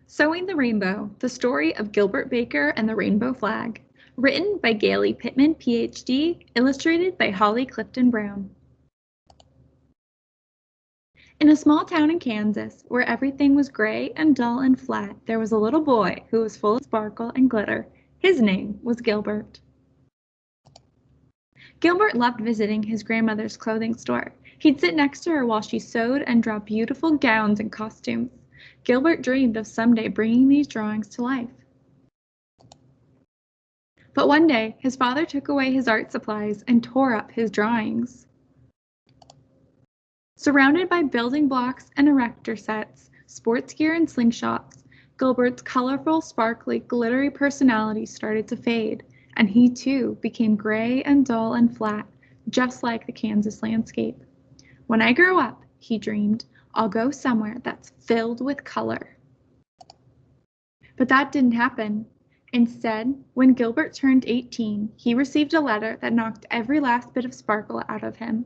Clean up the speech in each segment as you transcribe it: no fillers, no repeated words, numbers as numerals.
Sewing the Rainbow, the story of Gilbert Baker and the Rainbow Flag. Written by Gayle Pitman, Ph.D., illustrated by Holly Clifton Brown. In a small town in Kansas, where everything was gray and dull and flat, there was a little boy who was full of sparkle and glitter. His name was Gilbert. Gilbert loved visiting his grandmother's clothing store. He'd sit next to her while she sewed and draw beautiful gowns and costumes. Gilbert dreamed of someday bringing these drawings to life. But one day, his father took away his art supplies and tore up his drawings. Surrounded by building blocks and erector sets, sports gear and slingshots, Gilbert's colorful, sparkly, glittery personality started to fade, and he too became gray and dull and flat, just like the Kansas landscape. When I grow up, he dreamed, I'll go somewhere that's filled with color. But that didn't happen. Instead, when Gilbert turned 18, he received a letter that knocked every last bit of sparkle out of him.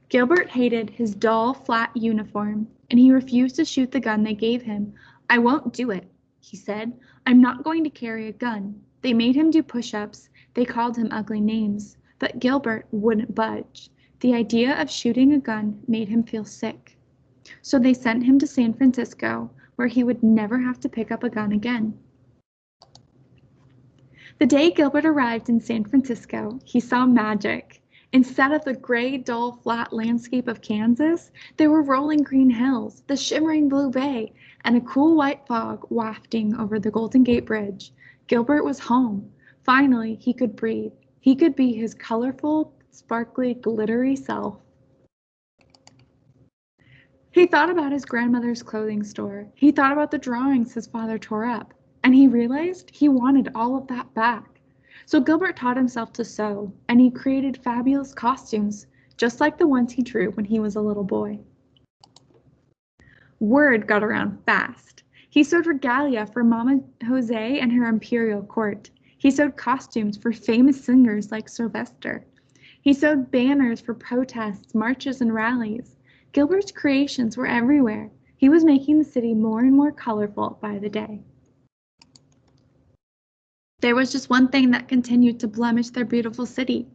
Gilbert hated his dull, flat uniform, and he refused to shoot the gun they gave him. I won't do it, he said. I'm not going to carry a gun. They made him do push-ups. They called him ugly names, but Gilbert wouldn't budge. The idea of shooting a gun made him feel sick. So they sent him to San Francisco, where he would never have to pick up a gun again. The day Gilbert arrived in San Francisco, he saw magic. Instead of the gray, dull, flat landscape of Kansas, there were rolling green hills, the shimmering blue bay, and a cool white fog wafting over the Golden Gate Bridge. Gilbert was home. Finally, he could breathe. He could be his colorful, sparkly, glittery self. He thought about his grandmother's clothing store. He thought about the drawings his father tore up, and he realized he wanted all of that back. So Gilbert taught himself to sew, and he created fabulous costumes, just like the ones he drew when he was a little boy. Word got around fast. He sewed regalia for Mama Jose and her imperial court. He sewed costumes for famous singers like Sylvester. He sewed banners for protests, marches, and rallies. Gilbert's creations were everywhere. He was making the city more and more colorful by the day. There was just one thing that continued to blemish their beautiful city.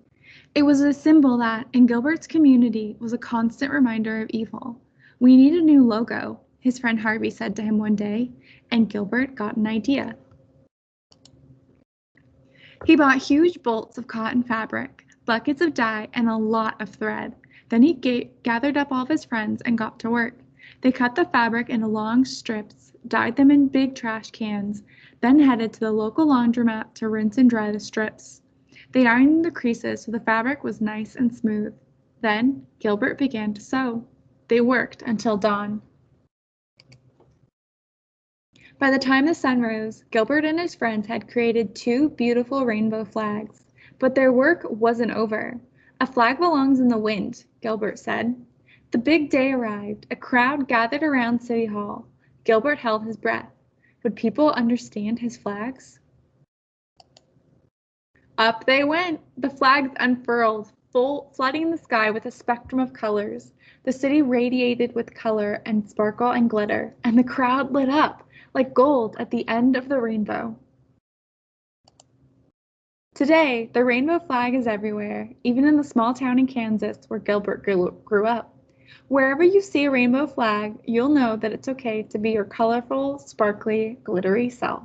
It was a symbol that, in Gilbert's community, was a constant reminder of evil. We need a new logo, his friend Harvey said to him one day, and Gilbert got an idea. He bought huge bolts of cotton fabric, buckets of dye, and a lot of thread. Then he gathered up all of his friends and got to work. They cut the fabric into long strips, dyed them in big trash cans, then headed to the local laundromat to rinse and dry the strips. They ironed the creases so the fabric was nice and smooth. Then Gilbert began to sew. They worked until dawn. By the time the sun rose, Gilbert and his friends had created 2 beautiful rainbow flags. But their work wasn't over. A flag belongs in the wind, Gilbert said. The big day arrived. A crowd gathered around City Hall. Gilbert held his breath. Would people understand his flags? Up they went. The flags unfurled, flooding the sky with a spectrum of colors. The city radiated with color and sparkle and glitter, and the crowd lit up like gold at the end of the rainbow. Today, the rainbow flag is everywhere, even in the small town in Kansas where Gilbert grew up. Wherever you see a rainbow flag, you'll know that it's okay to be your colorful, sparkly, glittery self.